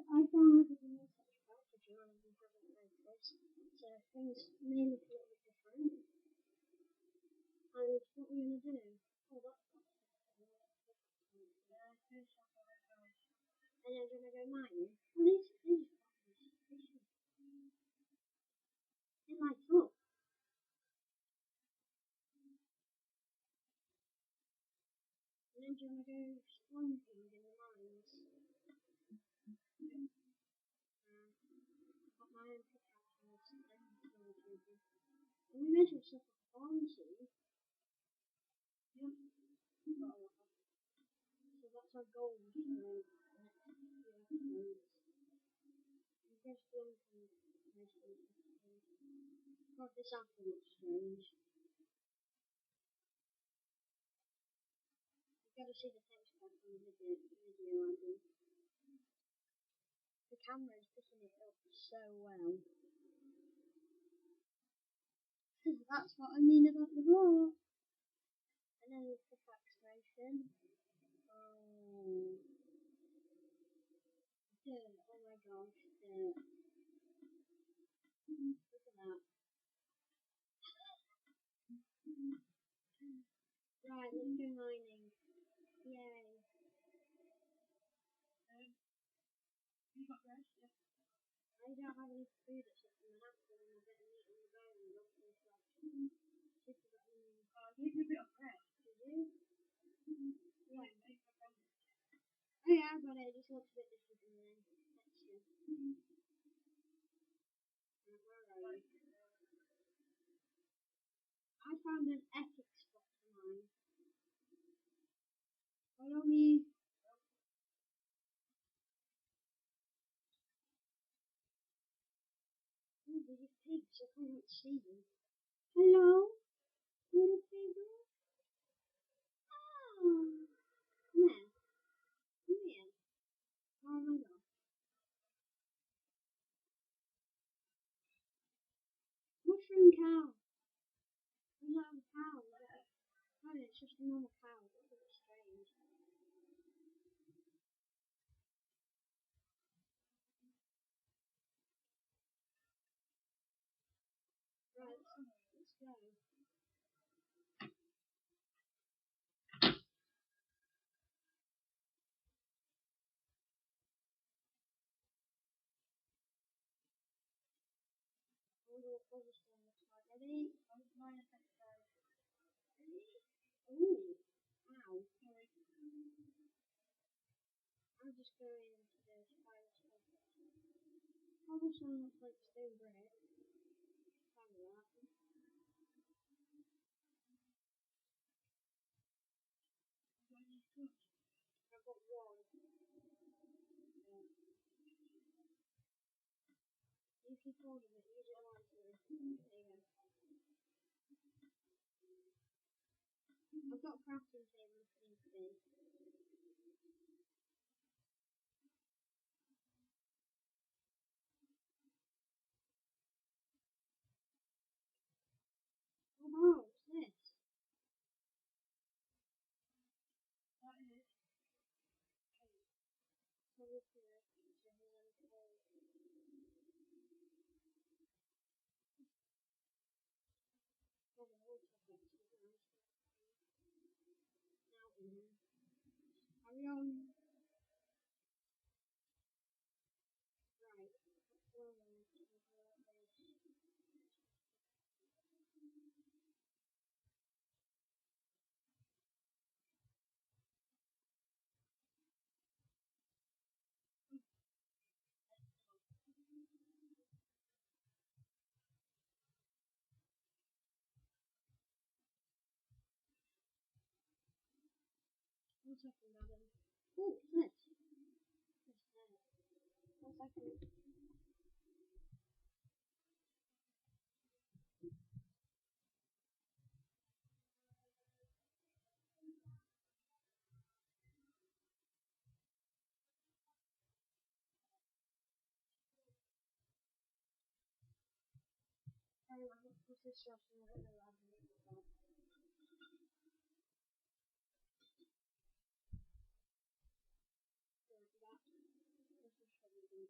I downloaded a new text package and I haven't noticed, so things may look a little bit different. And what we're going to do, oh, that's and then we're going to go mining. Well, this is it lights up. And then we're going to go splunking in the mines. I've got my own pickaxe and we may as well set up a farm soon. Yeah. So that's our goal for the next few episodes. Just splunking God, this apple looks strange. You've got to see the text back on the video I do. The camera is picking it up so well. That's what I mean about the vlog. And then the pickaxe station. Oh. Dirt. Oh my gosh, dirt. Look at that. Right, let's go mining. Yay. You got rest? Yeah. I don't have any food except for an apple and a bit of meat on the bone and lots of stuff. I gave you a bit of bread. Did you? Yeah. Oh yeah, I got it. It just looks a bit different in the texture. Right. I found an epic spot to mine. Follow me. Oh, there's pigs. I can't see them. Hello? Little piggy? Oh. Come here. Come here. Oh my god. Mushroom cow. There's not a cow. Oh, it's just a normal cow. It's a bit strange. Right, let's go. I wonder what cobblestone looks like. Ready? Mine is exercise. Ready? Ooh. Ow. Sorry. I'm just going into the spiral space. Cobblestone looks like stone brick. Kind of that. I've got one. You keep hold of it. Use your lighter. There you go. I've got a crafting table if need be. Oh wow, what's this? What is it? Probably for the cold. Oh, the whole chocolate is nice. Now in here. Carry on. Right. One second, Adam. Oh, what's this? What's that? 1 second. What's this stuff? I don't know what I'm doing with that. That. This is probably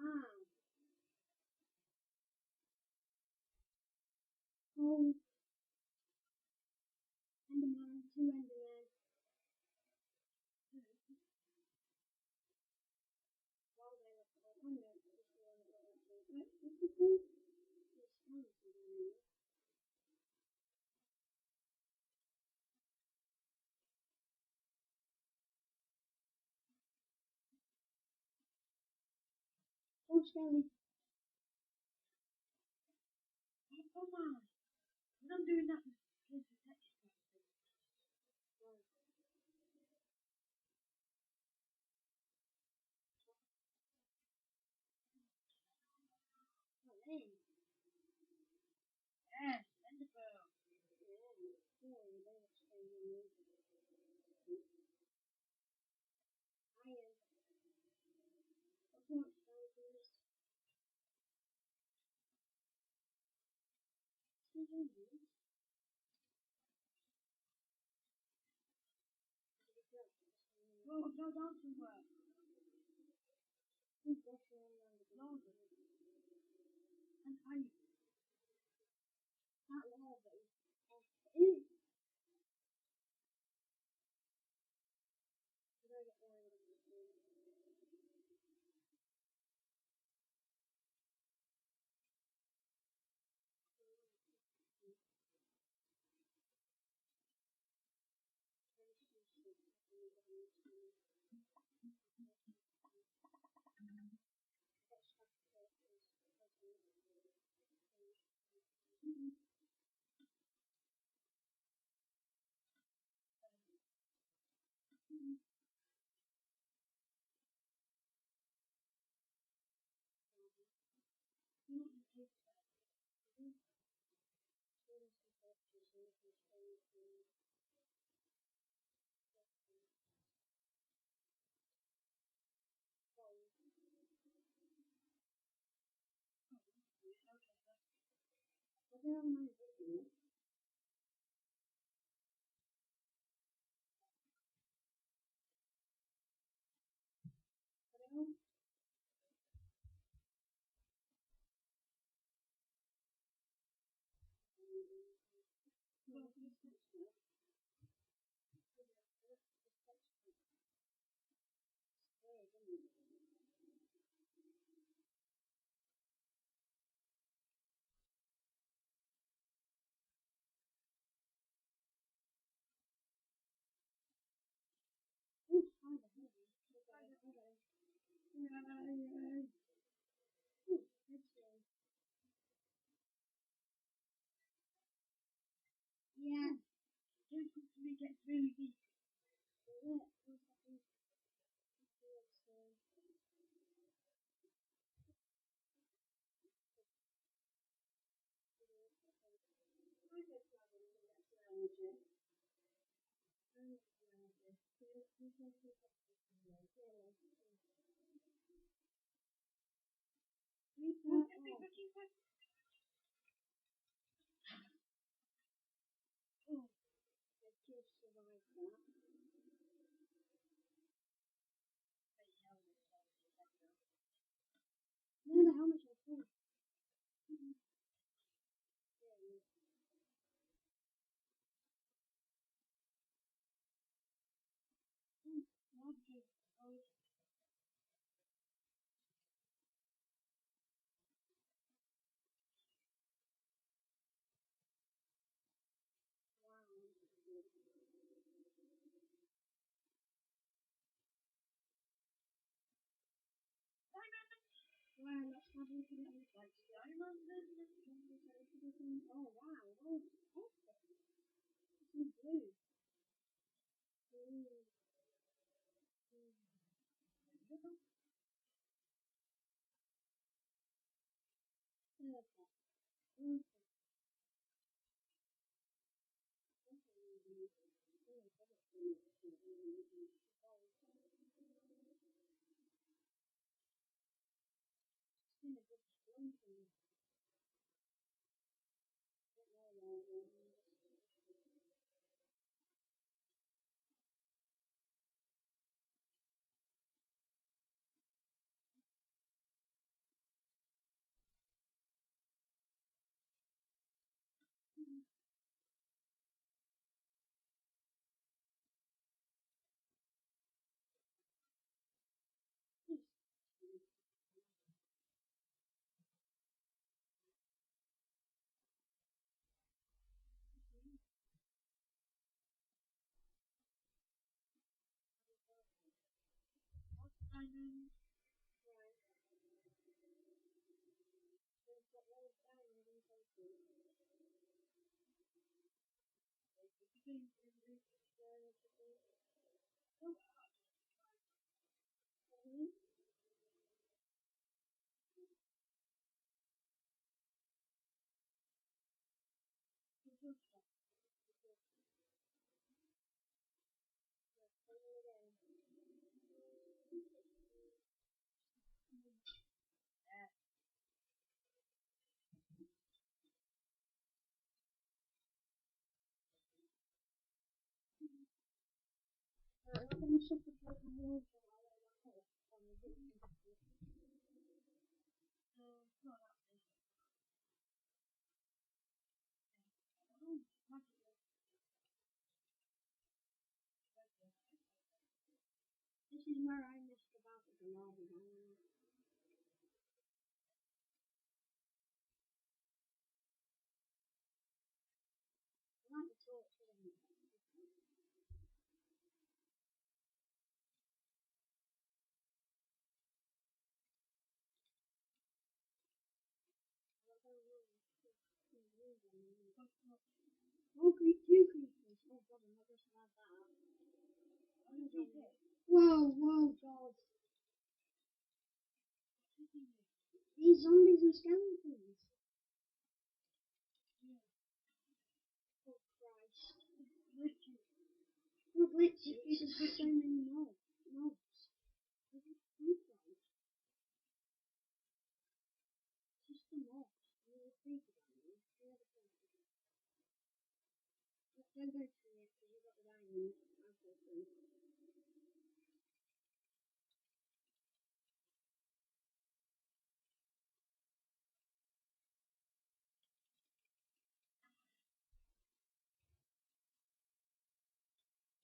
Ah. Oh, Enderman, two Endermen. While they were oh no, this is the one that got that thing. What's the thing? There's skeleton down here. Oh, Skelly. Oh my. When I'm doing that, there's a texture. Oh, hey. Yes, Enderpearl. Yeah. Oh, they look strange on me. Iron. What's more expensive? Two Oh, go down somewhere. He's rushing around the garden. And that lava is Ew! Did I get one of them? I don't know my video. Hello? No, this texture. This texture. Weird, isn't it? Ooh, spider, hello. Okay. Yay! Ooh, redstone. Yeah. Don't talk to me, it gets really deep. Look, 1 second. Redstone. I go to have a look at that. I just survived that. No, the helmet's on full. Wow, let's have a look at it. Like diamond. Oh wow, oh, it's blue. Ooh. Perfect. been a good storm for me. Diamond. Right. So it's got loads of diamonds in total. You can remove oh. Mm-hmm. I'm not gonna suffocate my walls on the roof. No, that's it. Oh, magic. This is where I messed about with the lava diamond. I like the torch for them. Oh, two creepers. Oh god, I'm not going to survive that. Whoa, whoa, god. These zombies and skeletons. Oh Christ. Glitchy. Not glitchy, it's just so many mobs. Where did it come from? It's just the mobs. There's a creeper down there. Don't go through it because you've got the diamond. I'll go through.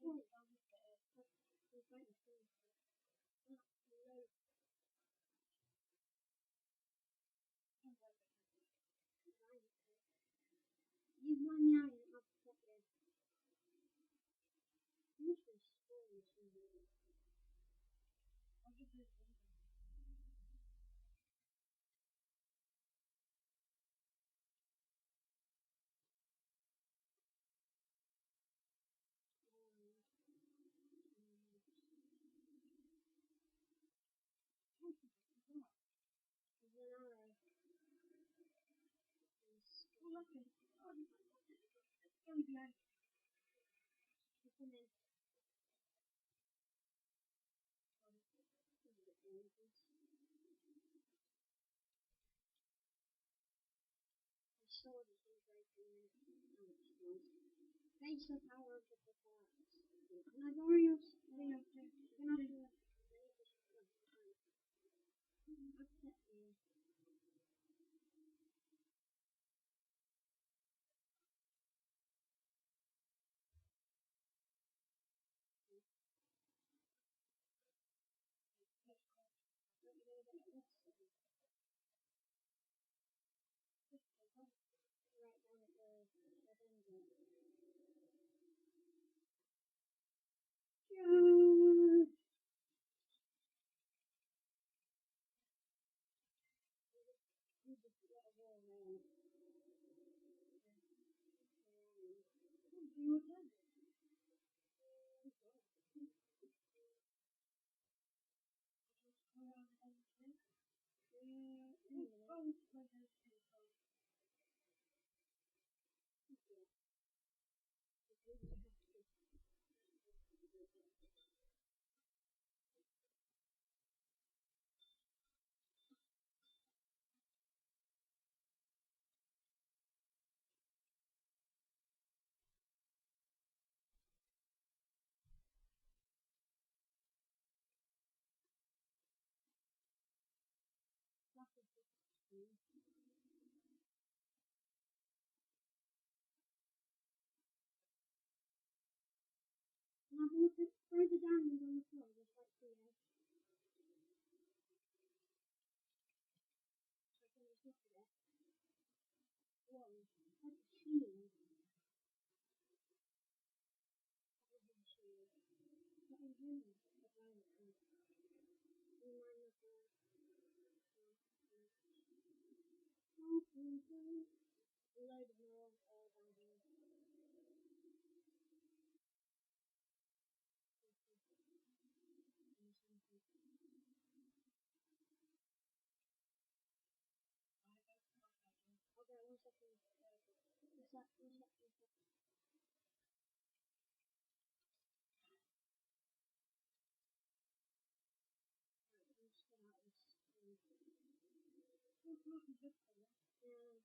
Oh, I'm fighting through. Use my iron and I'll protect you. You must be spawning somewhere. I'll just do it. There's an arrow. Oh, look at it. It's going behind. It's in there. The sword is going to break in a minute. Face the power of the pickaxe. And I've already upset you. Right down at the dungeon. Yeah. You just got a wall around. You were done. Around anything? Yeah. Oh, my head is cold. Have a look at, throw the diamonds on the floor, just like Theo. So I can just look at it. Whoa, it's like a shield. That is a shield. What is in it? The violet one. Remind me of the... Oh, please, please. A load of more down here. Okay, 1 second. What's that? What's that? What's that? Right, I'm just get out of this. Oh, look, it's just there.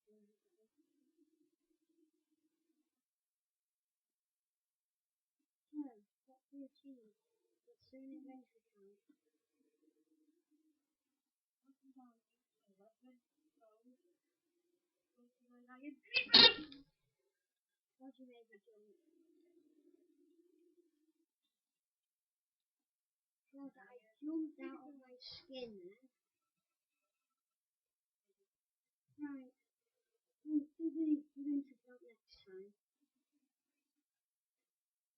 Yeah, interesting. So, what do you achieve? It's soon inventory time. What do you make a jump? God, I jumped out of my skin there. Right, we'll do the inventory count next time.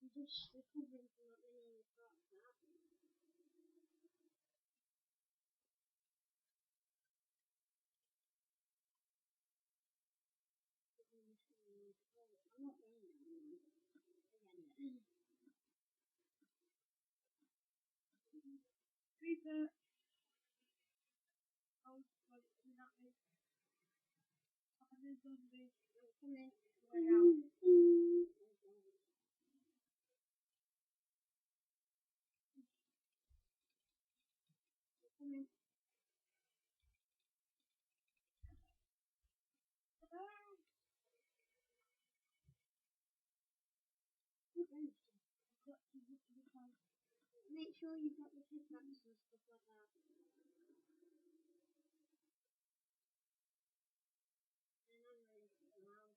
I'm just recovering from that mini heart attack. I'm not going down again. Creeper. Oh, God, it's not me. I'm a zombie. Come in. Way out. Come in. Make sure you've got the pickaxe and stuff like that. And I'm ready to go out.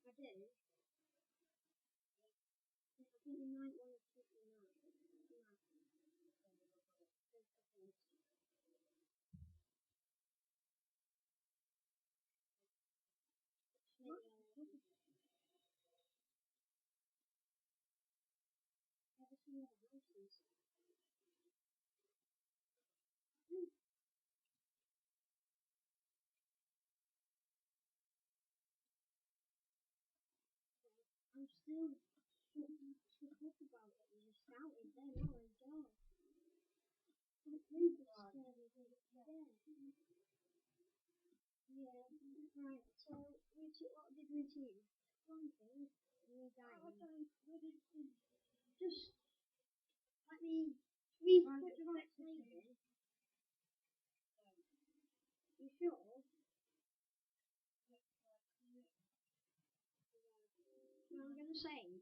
I do. I think you might want to keep them out. Ever seen the houses? I'm still shook up about it. There's a scout in there. Oh my god. That creeper scared me. Yeah. Right. So what did we achieve? One thing. We died. Just let me 3 quick minutes later. You sure? So I'm gonna say.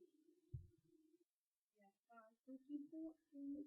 Thank you for watching.